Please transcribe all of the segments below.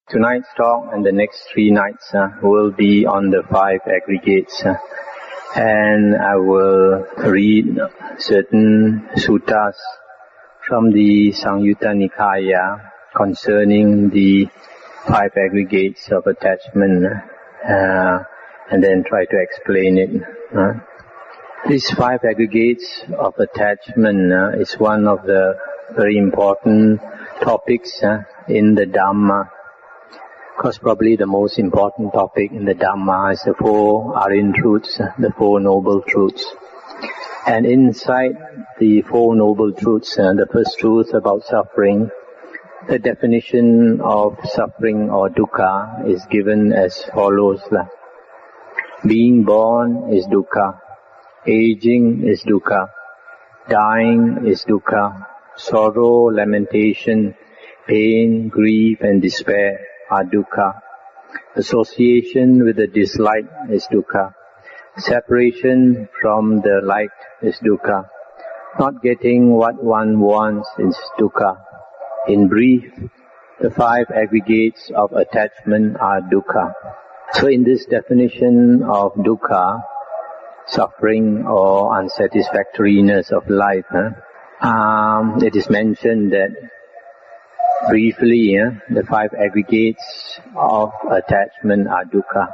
Tonight's talk and the next 3 nights will be on the 5 aggregates, and I will read certain suttas from the Samyutta Nikaya concerning the 5 aggregates of attachment, and then try to explain it. These 5 aggregates of attachment is one of the very important topics in the Dhamma. Because probably the most important topic in the Dhamma is the 4 Aryan truths, the 4 noble truths. And inside the 4 noble truths, the first truth about suffering, the definition of suffering or dukkha is given as follows. Being born is dukkha, aging is dukkha, dying is dukkha, sorrow, lamentation, pain, grief and despair are dukkha. Association with the dislike is dukkha. Separation from the like is dukkha. Not getting what one wants is dukkha. In brief, the 5 aggregates of attachment are dukkha. So in this definition of dukkha, suffering or unsatisfactoriness of life, it is mentioned that briefly, the 5 aggregates of attachment are dukkha.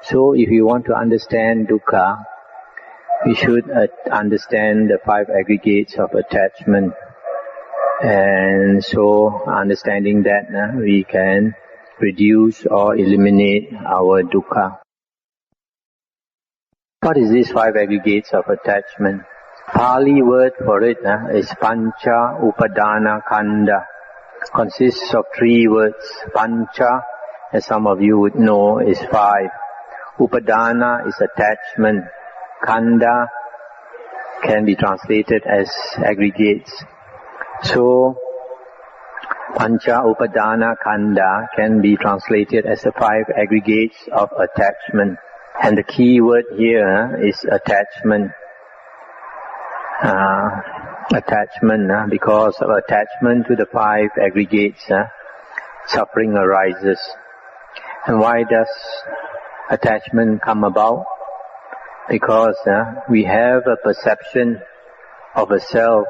So if you want to understand dukkha, we should understand the 5 aggregates of attachment. And so, understanding that, we can reduce or eliminate our dukkha. What is these 5 aggregates of attachment? Pali word for it is pancha upadana khandha. Consists of 3 words. Pancha, as some of you would know, is 5. Upadana is attachment. Khandha can be translated as aggregates. So, Pancha upadana khandha can be translated as the 5 aggregates of attachment. And the key word here is attachment. Because of attachment to the 5 aggregates, suffering arises. And why does attachment come about? Because we have a perception of a self,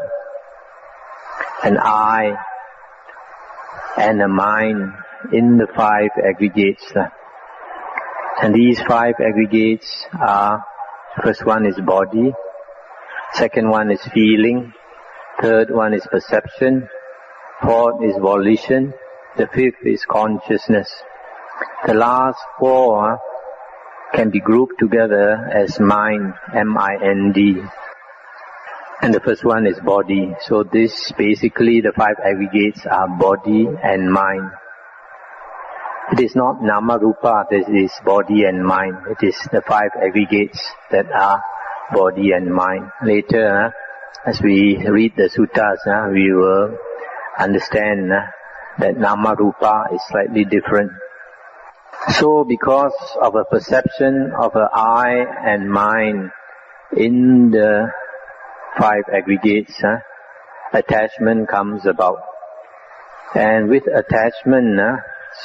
an I, and a mind in the 5 aggregates. And these 5 aggregates are, first one is body, second one is feeling, third one is perception, fourth is volition, the fifth is consciousness. The last 4 can be grouped together as mind, M-I-N-D. And the first one is body. So this basically the 5 aggregates are body and mind. It is not nama rupa, this is body and mind. It is the 5 aggregates that are body and mind. Later, as we read the suttas, we will understand that nama rupa is slightly different. So because of a perception of an I and mind in the 5 aggregates, attachment comes about. And with attachment,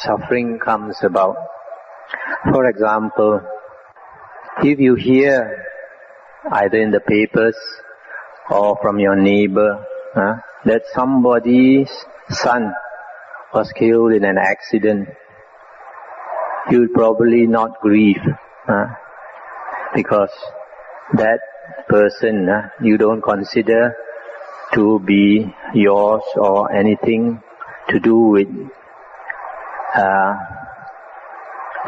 suffering comes about. For example, if you hear either in the papers or from your neighbor that somebody's son was killed in an accident, you will probably not grieve because that person you don't consider to be yours or anything to do with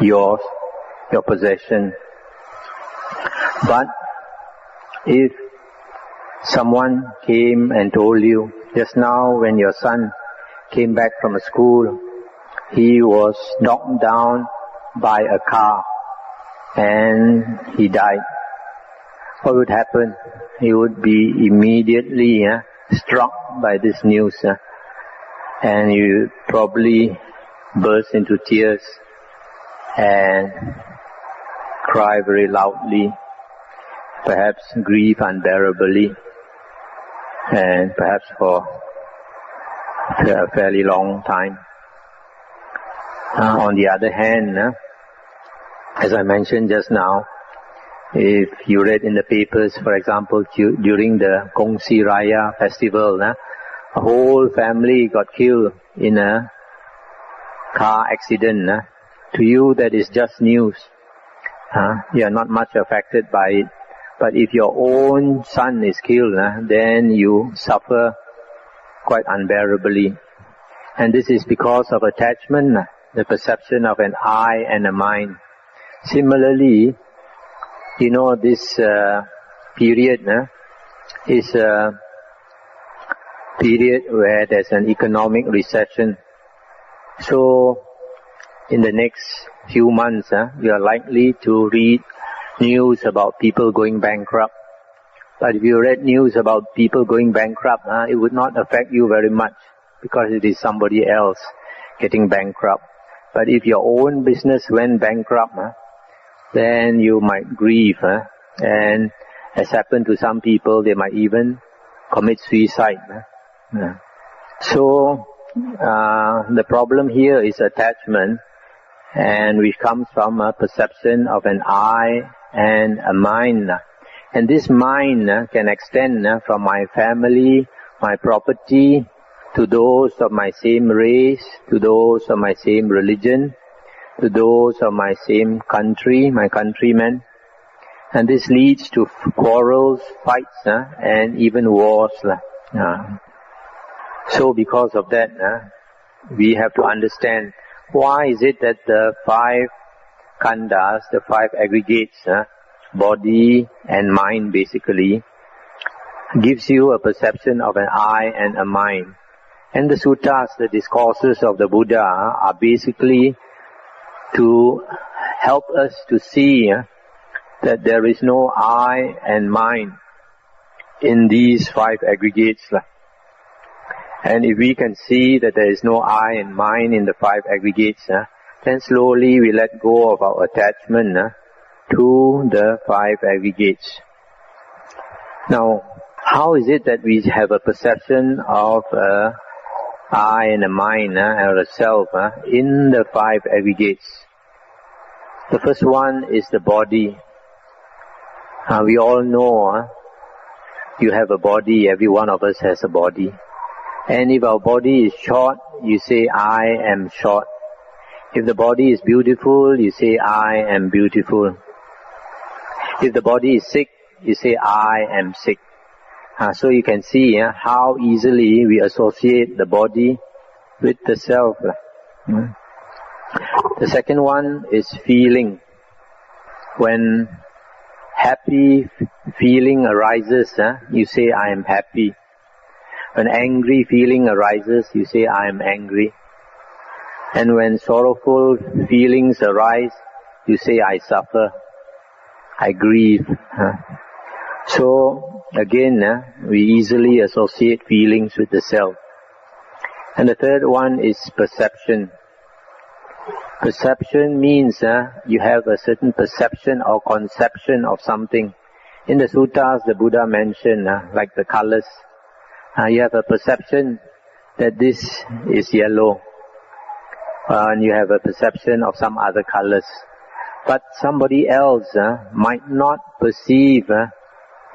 your possession. But if someone came and told you, just now when your son came back from school, he was knocked down by a car and he died, what would happen? He would be immediately struck by this news, and you probably burst into tears and cry very loudly, perhaps grieve unbearably, and perhaps for a fairly long time. On the other hand, as I mentioned just now, if you read in the papers, for example, during the Kongsi Raya festival, a whole family got killed in a car accident. To you, that is just news. You are not much affected by it. But if your own son is killed, then you suffer quite unbearably. And this is because of attachment, the perception of an I and a mind. Similarly, this period is a period where there's an economic recession. So, in the next few months, you are likely to read news about people going bankrupt. But if you read news about people going bankrupt, it would not affect you very much because it is somebody else getting bankrupt. But if your own business went bankrupt, then you might grieve. And as happened to some people, they might even commit suicide. So, the problem here is attachment, and which comes from a perception of an I and a mind. And this mind can extend from my family, my property, to those of my same race, to those of my same religion, to those of my same country, my countrymen. And this leads to quarrels, fights, and even wars. So because of that, we have to understand why is it that the 5 khandhas, the 5 aggregates, body and mind basically, gives you a perception of an I and a mind. And the suttas, the discourses of the Buddha, are basically to help us to see that there is no I and mind in these 5 aggregates. And if we can see that there is no I and mind in the 5 aggregates, then slowly we let go of our attachment to the 5 aggregates. Now, how is it that we have a perception of I and a mind or a self in the 5 aggregates? The first one is the body. We all know you have a body, every one of us has a body. And if our body is short, you say, I am short. If the body is beautiful, you say, I am beautiful. If the body is sick, you say, I am sick. So you can see how easily we associate the body with the self. The second one is feeling. When happy feeling arises, you say, I am happy. When angry feeling arises, you say, I am angry. And when sorrowful feelings arise, you say, I suffer, I grieve. So, again, we easily associate feelings with the self. And the third one is perception. Perception means you have a certain perception or conception of something. In the suttas, the Buddha mentioned, like the colors, you have a perception that this is yellow, and you have a perception of some other colors. But somebody else might not perceive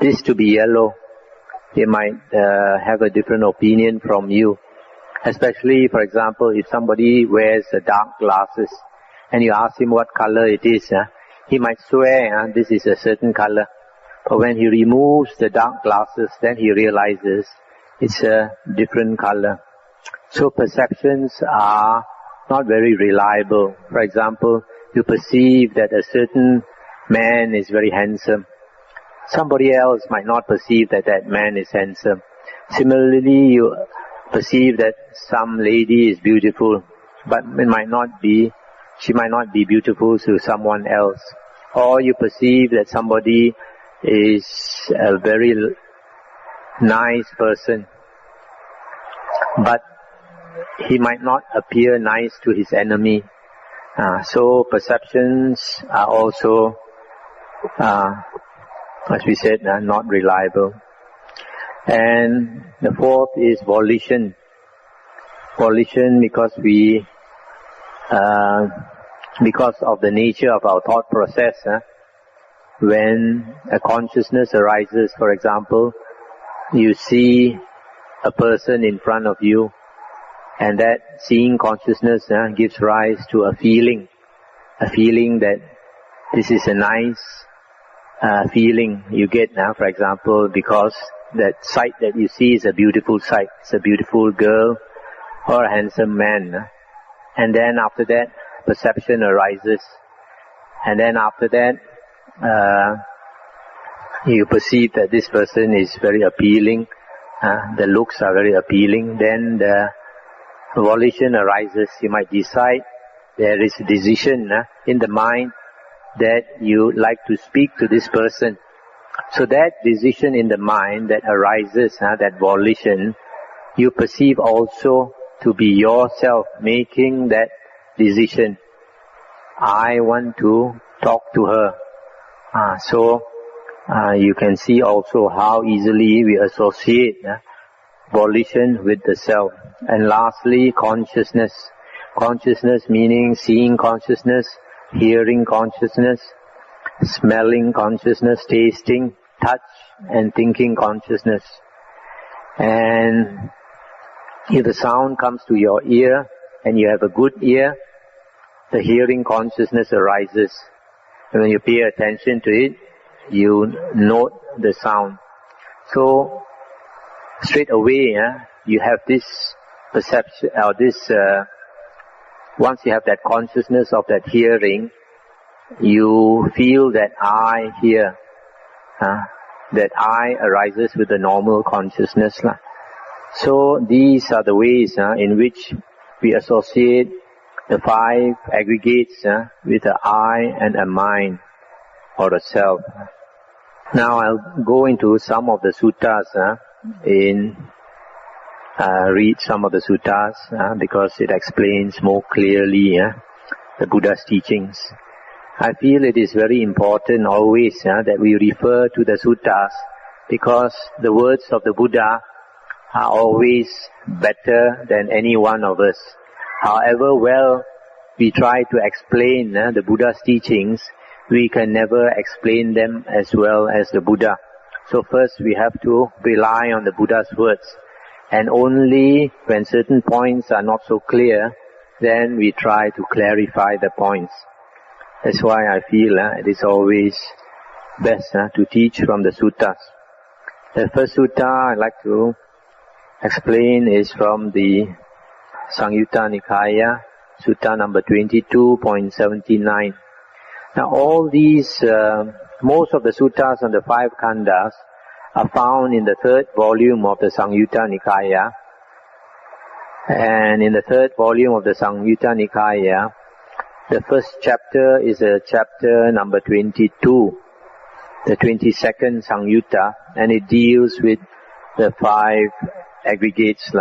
this to be yellow. They might have a different opinion from you. Especially, for example, if somebody wears dark glasses and you ask him what color it is, he might swear this is a certain color. But when he removes the dark glasses, then he realizes it's a different color. So perceptions are not very reliable. For example, you perceive that a certain man is very handsome. Somebody else might not perceive that that man is handsome. Similarly, you perceive that some lady is beautiful, but she might not be beautiful to someone else. Or you perceive that somebody is a very nice person, but he might not appear nice to his enemy. So perceptions are also, as we said, not reliable. And the fourth is volition. Volition, because we because of the nature of our thought process, when a consciousness arises, for example, you see a person in front of you, and that seeing consciousness gives rise to a feeling that this is a nice feeling you get now, for example, because that sight that you see is a beautiful sight. It's a beautiful girl or a handsome man. And then after that, perception arises. And then after that, you perceive that this person is very appealing. The looks are very appealing. Then the volition arises. You might decide, there is a decision in the mind that you like to speak to this person. So that decision in the mind that arises, that volition, you perceive also to be yourself making that decision. I want to talk to her. So you can see also how easily we associate volition with the self. And lastly, consciousness. Consciousness meaning seeing consciousness, hearing consciousness, smelling consciousness, tasting, touch and thinking consciousness. And if the sound comes to your ear and you have a good ear, the hearing consciousness arises. And when you pay attention to it, you note the sound. So straight away, you have this perception, or this. Once you have that consciousness of that hearing, you feel that I hear. That I arises with the normal consciousness. So these are the ways in which we associate the 5 aggregates with the I and a mind or the self. Now I'll go into some of the suttas read some of the suttas because it explains more clearly the Buddha's teachings. I feel it is very important always that we refer to the suttas, because the words of the Buddha are always better than any one of us. However well we try to explain the Buddha's teachings, we can never explain them as well as the Buddha. So first we have to rely on the Buddha's words. And only when certain points are not so clear, then we try to clarify the points. That's why I feel it is always best to teach from the suttas. The first sutta I'd like to explain is from the Samyutta Nikaya, sutta number 22.79. Now all these, most of the suttas on the 5 khandhas are found in the 3rd volume of the Samyutta Nikaya. And in the 3rd volume of the Samyutta Nikaya, the first chapter is chapter number 22, the 22nd Samyutta, and it deals with the 5 aggregates.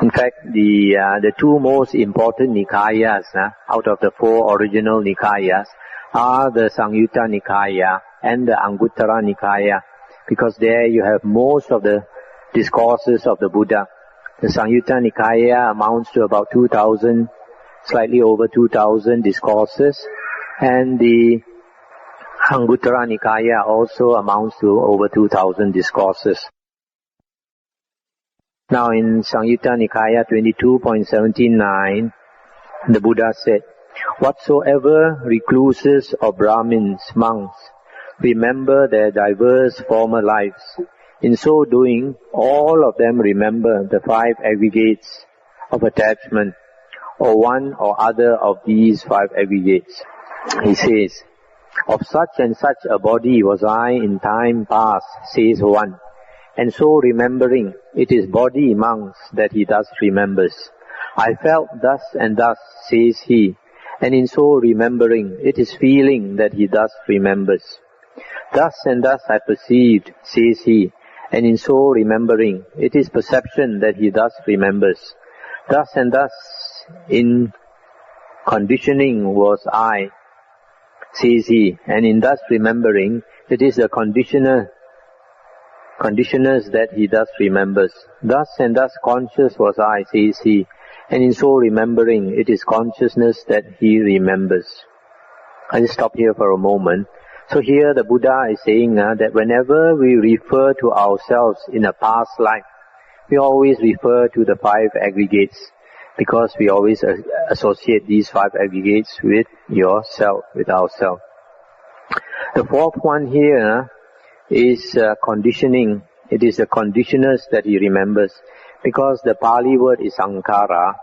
In fact, the 2 most important Nikayas out of the 4 original Nikayas are the Samyutta Nikaya and the Anguttara Nikaya, because there you have most of the discourses of the Buddha. The Samyutta Nikaya amounts to about 2,000, slightly over 2,000 discourses, and the Anguttara Nikaya also amounts to over 2,000 discourses. Now in Samyutta Nikaya 22.79, the Buddha said, "Whatsoever recluses or Brahmins, monks, remember their diverse former lives. In so doing, all of them remember the 5 aggregates of attachment, or one or other of these 5 aggregates." He says, "Of such and such a body was I in time past," says one, "and so remembering, it is body, monks, that he thus remembers. I felt thus and thus," says he, "and in so remembering, it is feeling that he thus remembers. Thus and thus I perceived," says he, "and in so remembering, it is perception that he thus remembers. Thus and thus in conditioning was I," says he, "and in thus remembering, it is the conditioners that he thus remembers. Thus and thus conscious was I," says he, And in so remembering, it is consciousness that he remembers. I'll just stop here for a moment. So here the Buddha is saying that whenever we refer to ourselves in a past life, we always refer to the 5 aggregates, because we always associate these 5 aggregates with yourself, with ourselves. The 4th one here is conditioning. It is the conditioners that he remembers, because the Pali word is sankhara,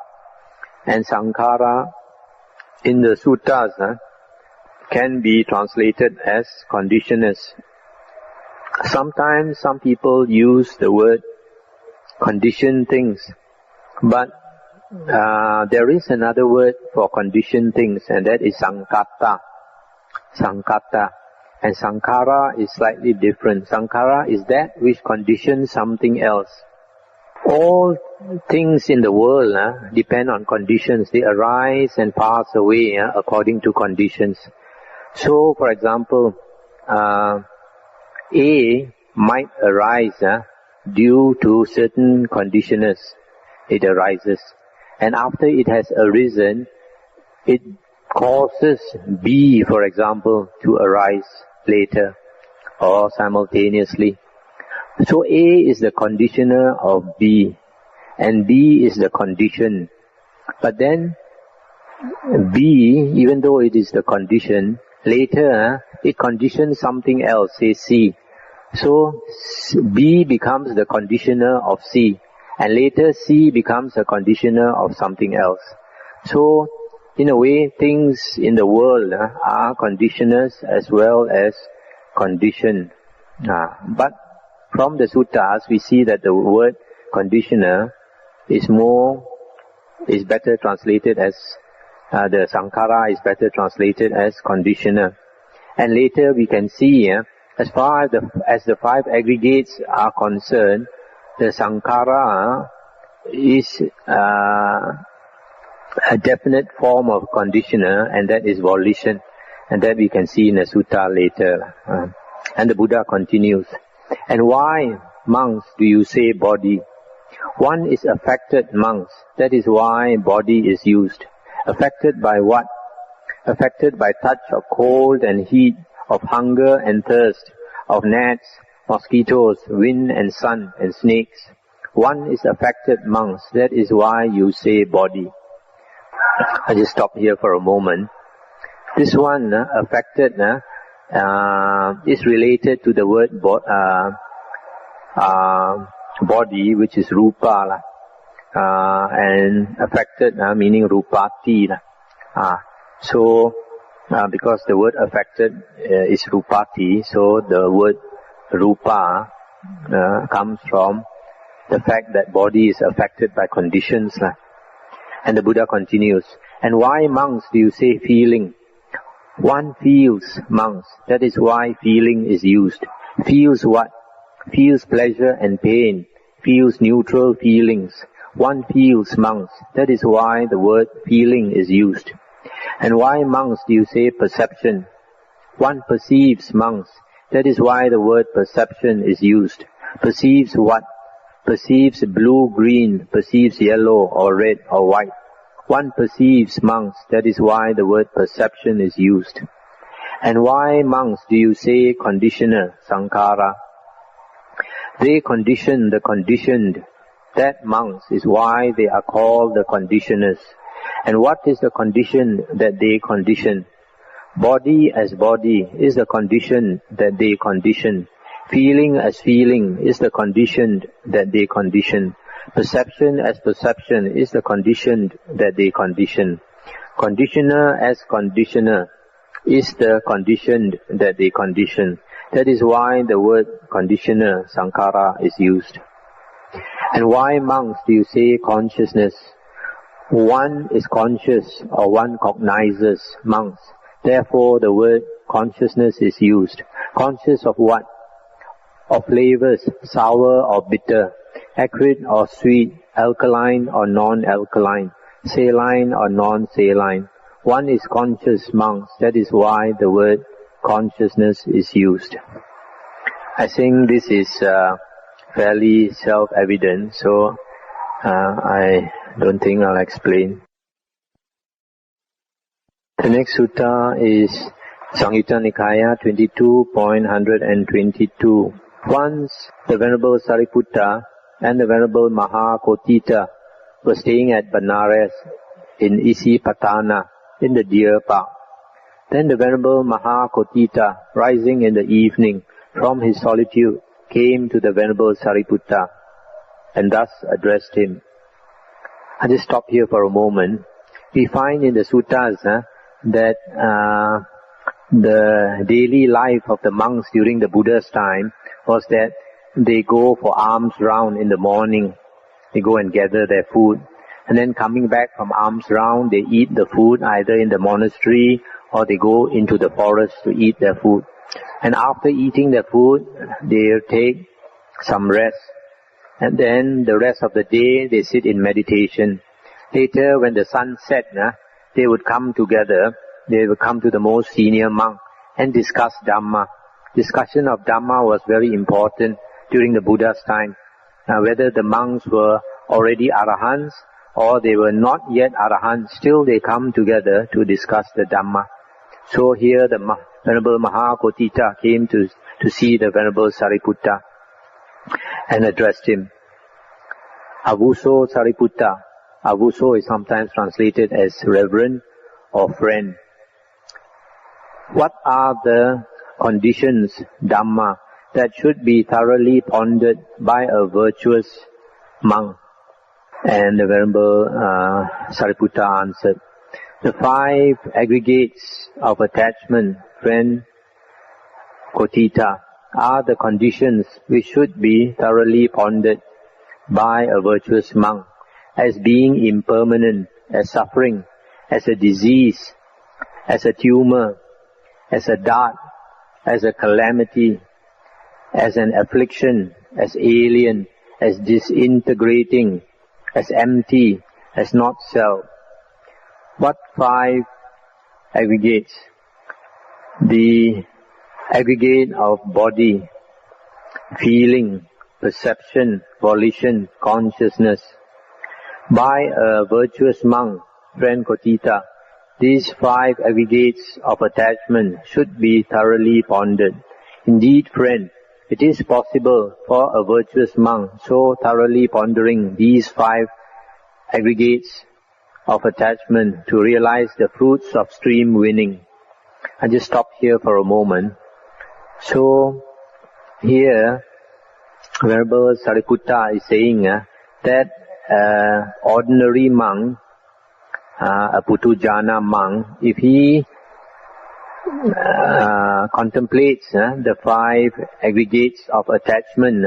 and sankhara in the suttas can be translated as conditioners. Sometimes some people use the word condition things, but there is another word for conditioned things, and that is sankhata. Sankhata. And sankhara is slightly different. Sankhara is that which conditions something else. All things in the world depend on conditions. They arise and pass away according to conditions. So, for example, A might arise due to certain conditioners. It arises. And after it has arisen, it causes B, for example, to arise later or simultaneously. So A is the conditioner of B, and B is the condition. But then B, even though it is the condition, later it conditions something else, say C. So B becomes the conditioner of C, and later C becomes a conditioner of something else. So in a way, things in the world are conditioners as well as conditioned. But from the suttas, we see that the word conditioner is better translated as the sankhara is better translated as conditioner. And later we can see, as far as the 5 aggregates are concerned, the sankhara is a definite form of conditioner, and that is volition. And that we can see in the sutta later. And the Buddha continues. And why, monks, do you say body? One is affected, monks. That is why body is used. Affected by what? Affected by touch of cold and heat, of hunger and thirst, of gnats, mosquitoes, wind and sun and snakes. One is affected, monks. That is why you say body. I just stop here for a moment. This one, affected, is related to the word body, which is rupa, and affected meaning rupati. So, because the word affected is rupati, so the word rupa comes from the fact that body is affected by conditions. And the Buddha continues, and why, monks, do you say feeling? One feels, monks. That is why feeling is used. Feels what? Feels pleasure and pain. Feels neutral feelings. One feels, monks. That is why the word feeling is used. And why, monks, do you say perception? One perceives, monks. That is why the word perception is used. Perceives what? Perceives blue, green, perceives yellow or red or white. One perceives, monks. That is why the word perception is used. And why, monks, do you say conditioner, sankhara? They condition the conditioned. That, monks, is why they are called the conditioners. And what is the condition that they condition? Body as body is the condition that they condition. Feeling as feeling is the conditioned that they condition. Perception as perception is the conditioned that they condition. Conditioner as conditioner is the conditioned that they condition. That is why the word conditioner, sankhara, is used. And why, monks, do you say consciousness? One is conscious, or one cognizes, monks. Therefore the word consciousness is used. Conscious of what? Of flavors, sour or bitter, acrid or sweet, alkaline or non-alkaline, saline or non-saline. One is conscious, monks. That is why the word consciousness is used. I think this is fairly self-evident, so I don't think I'll explain. The next sutta is Samyutta Nikaya 22.122. Once the Venerable Sariputta and the Venerable Mahakotita were staying at Benares in Isipatana in the deer park. Then the Venerable Mahakotita, rising in the evening from his solitude, came to the Venerable Sariputta and thus addressed him. I'll just stop here for a moment. We find in the suttas that the daily life of the monks during the Buddha's time was that they go for alms round in the morning. They go and gather their food. And then coming back from alms round, they eat the food either in the monastery or they go into the forest to eat their food. And after eating their food, they take some rest. And then the rest of the day, they sit in meditation. Later, when the sun set, they would come together. They would come to the most senior monk and discuss Dhamma. Discussion of Dhamma was very important during the Buddha's time. Whether the monks were already arahants or they were not yet arahants, still they come together to discuss the Dhamma. So here the Venerable Mahakotita came to see the Venerable Sariputta and addressed him. Avuso Sariputta. Avuso is sometimes translated as reverend or friend. What are the conditions, Dhamma, that should be thoroughly pondered by a virtuous monk? And the Venerable Sariputta answered, the 5 aggregates of attachment, friend Kotita, are the conditions which should be thoroughly pondered by a virtuous monk as being impermanent, as suffering, as a disease, as a tumor, as a dart, as a calamity, as an affliction, as alien, as disintegrating, as empty, as not self. What 5 aggregates? The aggregate of body, feeling, perception, volition, consciousness. By a virtuous monk, friend Kotita, these 5 aggregates of attachment should be thoroughly pondered. Indeed, friend, it is possible for a virtuous monk, so thoroughly pondering these 5 aggregates of attachment, to realize the fruits of stream winning. I just stop here for a moment. So, here, Venerable Sariputta is saying that ordinary monk, a Putujana monk, if he contemplates the 5 aggregates of attachment,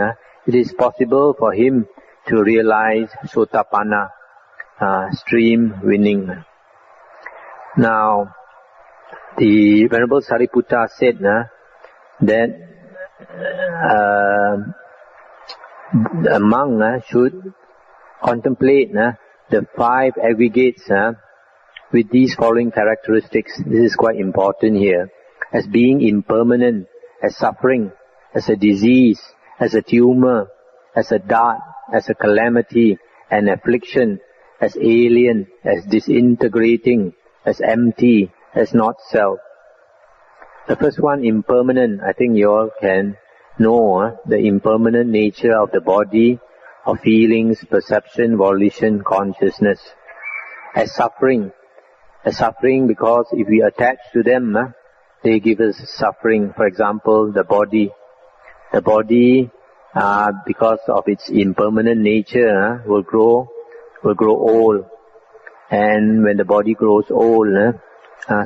it is possible for him to realize Sotapanna, stream winning. Now, the Venerable Sariputta said that a monk should contemplate the 5 aggregates with these following characteristics. This is quite important here. As being impermanent, as suffering, as a disease, as a tumor, as a dart, as a calamity, an affliction, as alien, as disintegrating, as empty, as not self. The first one, impermanent. I think you all can know the impermanent nature of the body, of feelings, perception, volition, consciousness. As suffering because if we attach to them, they give us suffering. For example, the body. The body, because of its impermanent nature, will grow old. And when the body grows old,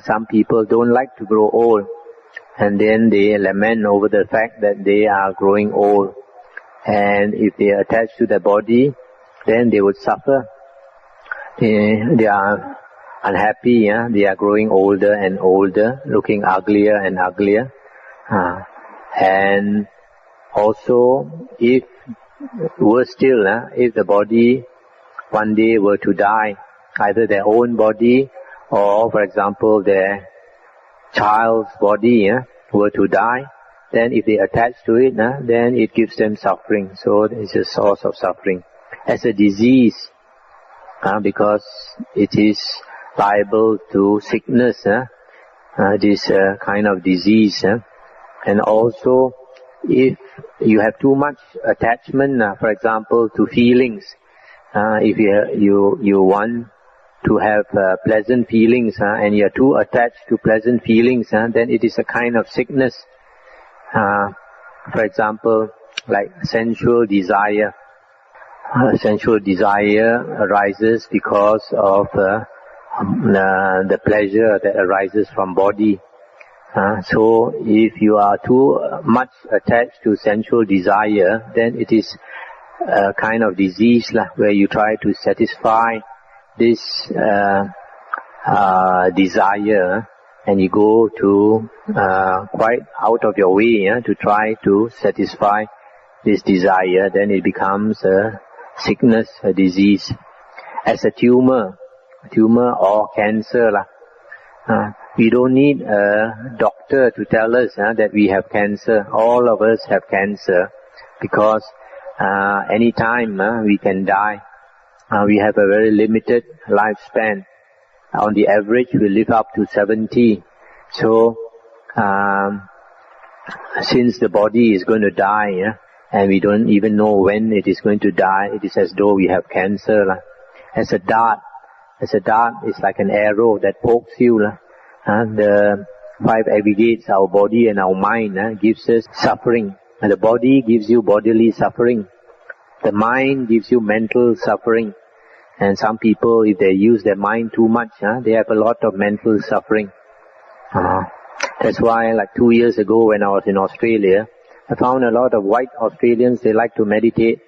some people don't like to grow old. And then they lament over the fact that they are growing old. And if they attach to the body, then they would suffer. They are unhappy, they are growing older and older, looking uglier and uglier. And also, if worse still, if the body one day were to die, either their own body or, for example, their child's body were to die, then if they attach to it, then it gives them suffering. So it's a source of suffering. As a disease, because it is liable to sickness, this kind of disease. And also, if you have too much attachment, for example, to feelings, if you want to have pleasant feelings, and you are too attached to pleasant feelings, then it is a kind of sickness. For example, like sensual desire. Sensual desire arises because of the pleasure that arises from body. So if you are too much attached to sensual desire, then it is a kind of disease where you try to satisfy this desire, and you go to quite out of your way to try to satisfy this desire. Then it becomes a sickness, a disease. As a tumor or cancer, we don't need a doctor to tell us that we have cancer. All of us have cancer, because any time we can die. We have a very limited lifespan. On the average, we live up to 70. So, since the body is going to die, and we don't even know when it is going to die, it is as though we have cancer. As a dart is like an arrow that pokes you. The 5 aggregates, our body and our mind, gives us suffering. And the body gives you bodily suffering. The mind gives you mental suffering. And some people, if they use their mind too much, they have a lot of mental suffering. That's why, like 2 years ago when I was in Australia, I found a lot of white Australians, they like to meditate.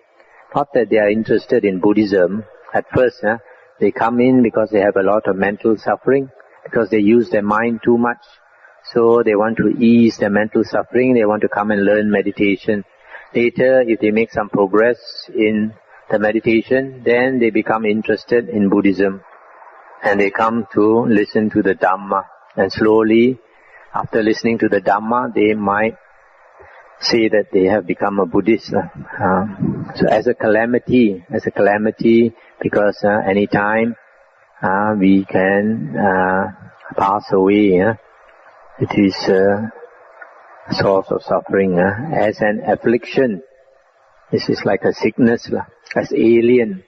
Not that they are interested in Buddhism. At first, they come in because they have a lot of mental suffering, because they use their mind too much. So they want to ease their mental suffering, they want to come and learn meditation. Later, if they make some progress in the meditation, then they become interested in Buddhism. And they come to listen to the Dhamma. And slowly, after listening to the Dhamma, they might say that they have become a Buddhist. So as a calamity, because any time we can pass away, it is a source of suffering. As an affliction, this is like a sickness. As alien,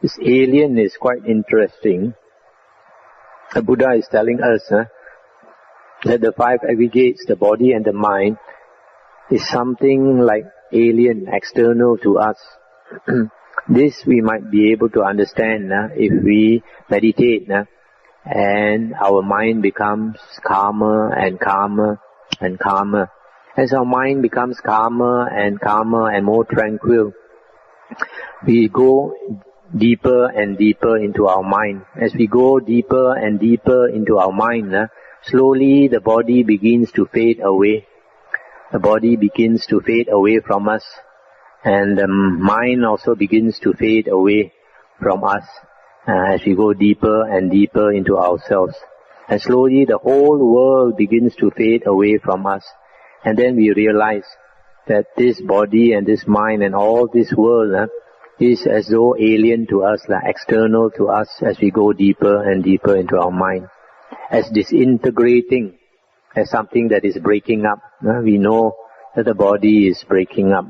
this alien is quite interesting. The Buddha is telling us that the 5 aggregates, the body and the mind, is something like alien, external to us. This we might be able to understand if we meditate, and our mind becomes calmer and calmer and calmer. As our mind becomes calmer and calmer and more tranquil, we go deeper and deeper into our mind. As we go deeper and deeper into our mind, slowly the body begins to fade away. The body begins to fade away from us, and the mind also begins to fade away from us as we go deeper and deeper into ourselves. And slowly the whole world begins to fade away from us. And then we realize that this body and this mind and all this world is as though alien to us, external to us, as we go deeper and deeper into our mind. As disintegrating, as something that is breaking up. We know that the body is breaking up.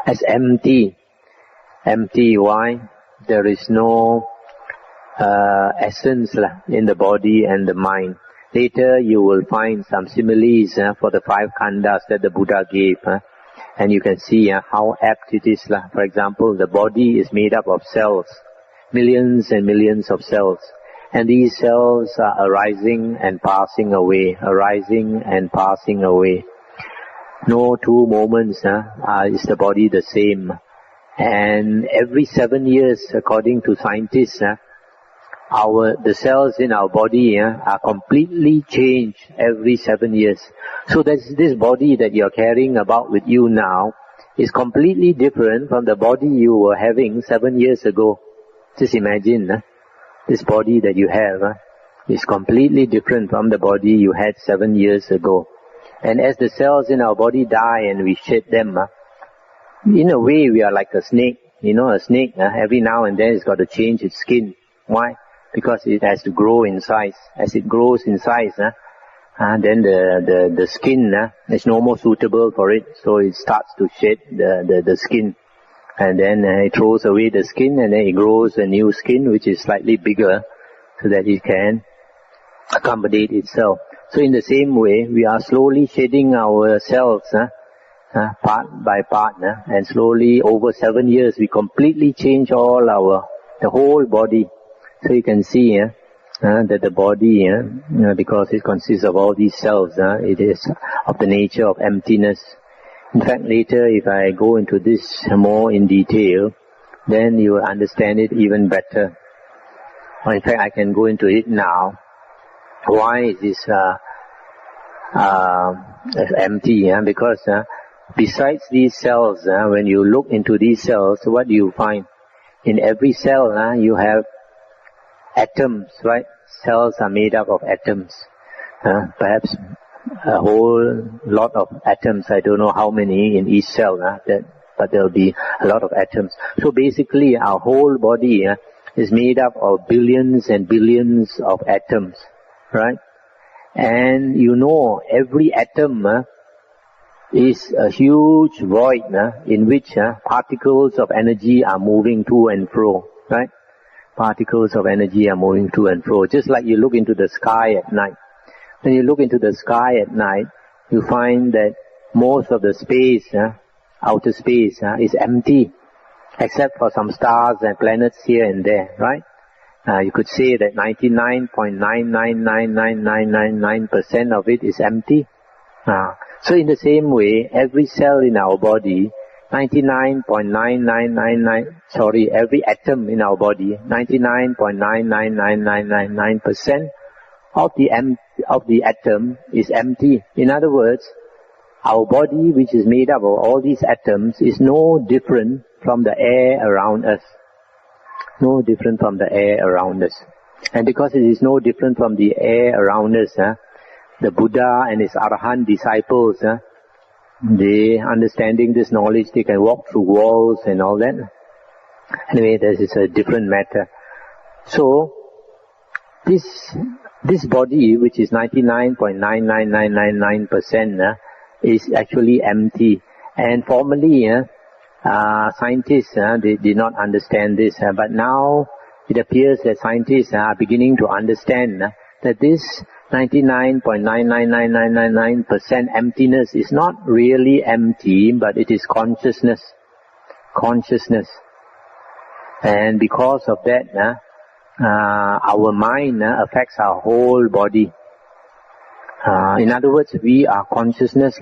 As empty. Empty, why? There is no essence in the body and the mind. Later you will find some similes for the 5 khandhas that the Buddha gave. And you can see how apt it is. For example, the body is made up of cells. Millions and millions of cells. And these cells are arising and passing away, arising and passing away. No 2 moments is the body the same. And every 7 years, according to scientists, the cells in our body are completely changed every 7 years. So this body that you're carrying about with you now is completely different from the body you were having 7 years ago. Just imagine, this body that you have is completely different from the body you had 7 years ago. And as the cells in our body die and we shed them, in a way we are like a snake. a snake, every now and then it's got to change its skin. Why? Because it has to grow in size. As it grows in size, then the skin is no more suitable for it, so it starts to shed the skin. And then it throws away the skin, and then it grows a new skin which is slightly bigger so that it can accommodate itself. So in the same way, we are slowly shedding ourselves part by part, and slowly over 7 years we completely change the whole body. So you can see that the body, because it consists of all these cells, it is of the nature of emptiness. In fact, later if I go into this more in detail, then you will understand it even better. Or in fact, I can go into it now. Why is this empty? Because besides these cells, when you look into these cells, what do you find? In every cell, you have atoms, right? Cells are made up of atoms. Perhaps a whole lot of atoms. I don't know how many in each cell, but there will be a lot of atoms. So basically, our whole body is made up of billions and billions of atoms, right? And every atom is a huge void in which particles of energy are moving to and fro, right? Particles of energy are moving to and fro. Just like you look into the sky at night. When you look into the sky at night, you find that most of the space, outer space, is empty, except for some stars and planets here and there, right? You could say that 99.999999% of it is empty. So in the same way, every cell in our body, every atom in our body, 99.999999% of the atom is empty. In other words, our body, which is made up of all these atoms, is no different from the air around us. No different from the air around us. And because it is no different from the air around us, the Buddha and his Arahant disciples, they, understanding this knowledge, they can walk through walls and all that. Anyway, this is a different matter. So, this body, which is 99.99999%, is actually empty. And formerly, scientists, they did not understand this, but now it appears that scientists are beginning to understand that this 99.99999% emptiness is not really empty, but it is consciousness. Consciousness. And because of that, our mind affects our whole body. In other words, we are consciousness.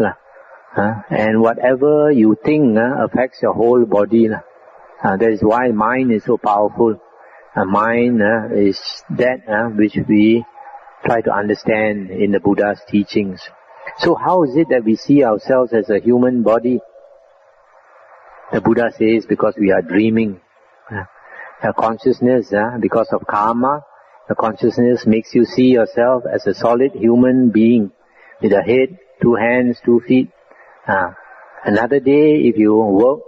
And whatever you think affects your whole body. That is why mind is so powerful. Mind is that which we try to understand in the Buddha's teachings. So how is it that we see ourselves as a human body? The Buddha says because we are dreaming. The consciousness, because of karma, the consciousness makes you see yourself as a solid human being with a head, 2 hands, 2 feet. Another day, if you work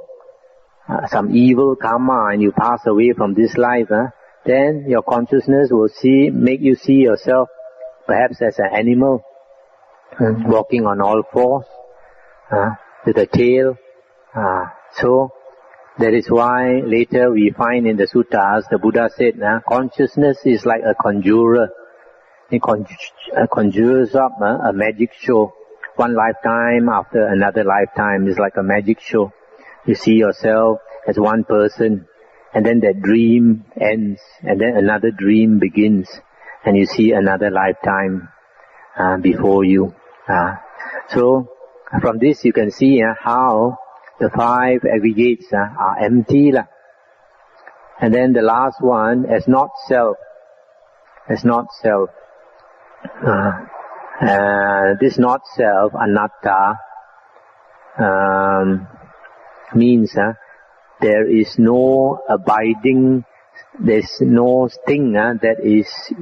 some evil karma and you pass away from this life, then your consciousness will make you see yourself perhaps as an animal, walking on all fours, with a tail. So that is why later we find in the suttas, the Buddha said, consciousness is like a conjurer. It conjures up a magic show. One lifetime after another lifetime is like a magic show. You see yourself as one person, and then that dream ends, and then another dream begins, and you see another lifetime before you. So from this you can see how the 5 aggregates are empty. And then the last one, as not self. As not self. This not self, anatta, means there is no abiding, there's no thing that is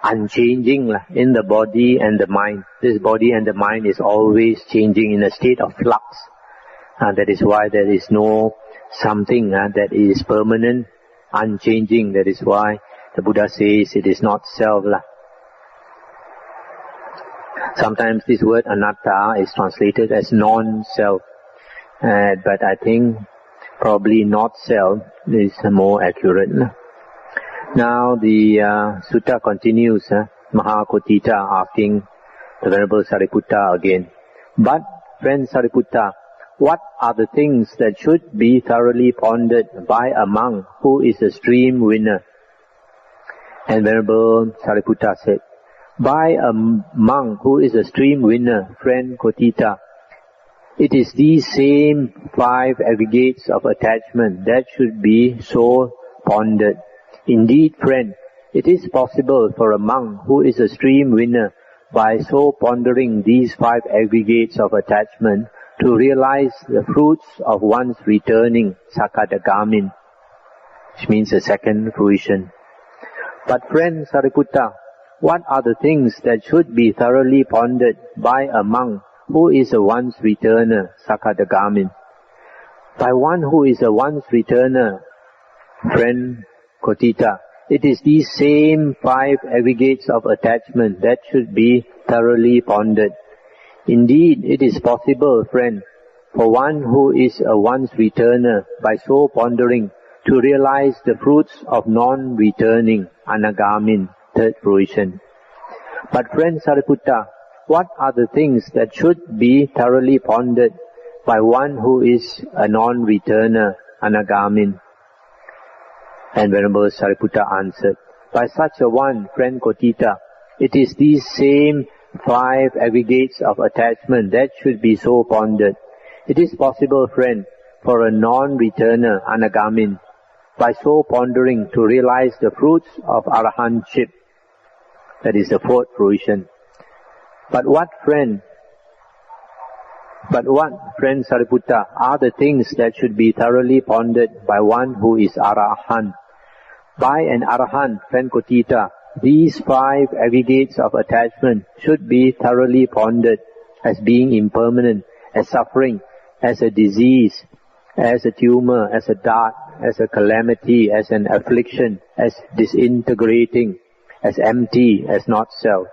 unchanging in the body and the mind. This body and the mind is always changing in a state of flux. That is why there is no something that is permanent, unchanging. That is why the Buddha says it is not self. Sometimes this word anatta is translated as non-self, but I think probably not self is more accurate. Now the sutta continues, Mahakotita asking the Venerable Sariputta again. But, friend Sariputta, what are the things that should be thoroughly pondered by a monk who is a stream winner? And Venerable Sariputta said, by a monk who is a stream winner, friend Kotita, it is these same 5 aggregates of attachment that should be so pondered. Indeed, friend, it is possible for a monk who is a stream winner, by so pondering these 5 aggregates of attachment, to realize the fruits of one's returning sakadagamin, which means the second fruition. But friend Sariputta, what are the things that should be thoroughly pondered by a monk who is a once returner sakadagamin? By one who is a once returner, friend Kotita, it is these same 5 aggregates of attachment that should be thoroughly pondered. Indeed, it is possible, friend, for one who is a once returner, by so pondering, to realize the fruits of non-returning anagamin, third fruition. But friend Sariputta, what are the things that should be thoroughly pondered by one who is a non-returner anagamin? And Venerable Sariputta answered, by such a one, friend Kotita, it is these same 5 aggregates of attachment that should be so pondered. It is possible, friend, for a non-returner anagamin, by so pondering, to realize the fruits of arahantship, that is the 4th fruition. But what, friend Sariputta, are the things that should be thoroughly pondered by one who is arahant? By an arahant, friend Kotita, these 5 aggregates of attachment should be thoroughly pondered as being impermanent, as suffering, as a disease, as a tumor, as a dart, as a calamity, as an affliction, as disintegrating, as empty, as not self.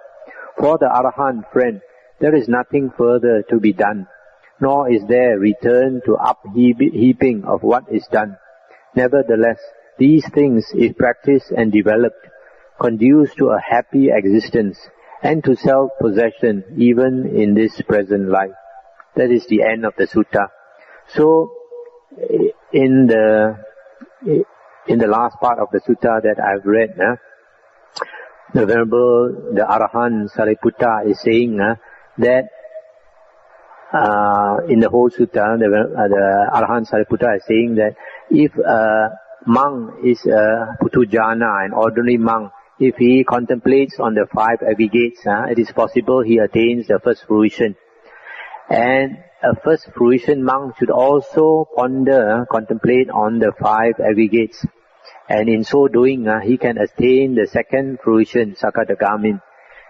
For the arahant, friend, there is nothing further to be done, nor is there return to upheaping of what is done. Nevertheless, these things, if practiced and developed, conduce to a happy existence and to self-possession even in this present life. That is the end of the sutta. So, in the last part of the sutta that I've read, the Arahant Sariputta is saying that in the whole sutta, the Arahant Sariputta is saying that if a monk is a Putujana, an ordinary monk, if he contemplates on the 5 aggregates, it is possible he attains the first fruition. And a first fruition monk should also contemplate on the 5 aggregates. And in so doing, he can attain the second fruition, sakadagamin.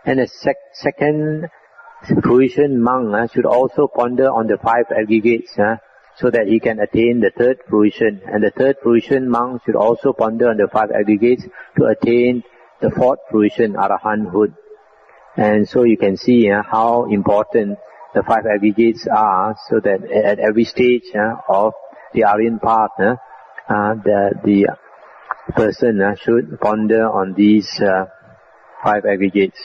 And a second fruition monk should also ponder on the 5 aggregates, so that he can attain the third fruition. And the third fruition monk should also ponder on the 5 aggregates to attain the 4th fruition, arahanthood. And so you can see how important the 5 aggregates are, so that at every stage of the Aryan path, the person should ponder on these 5 aggregates.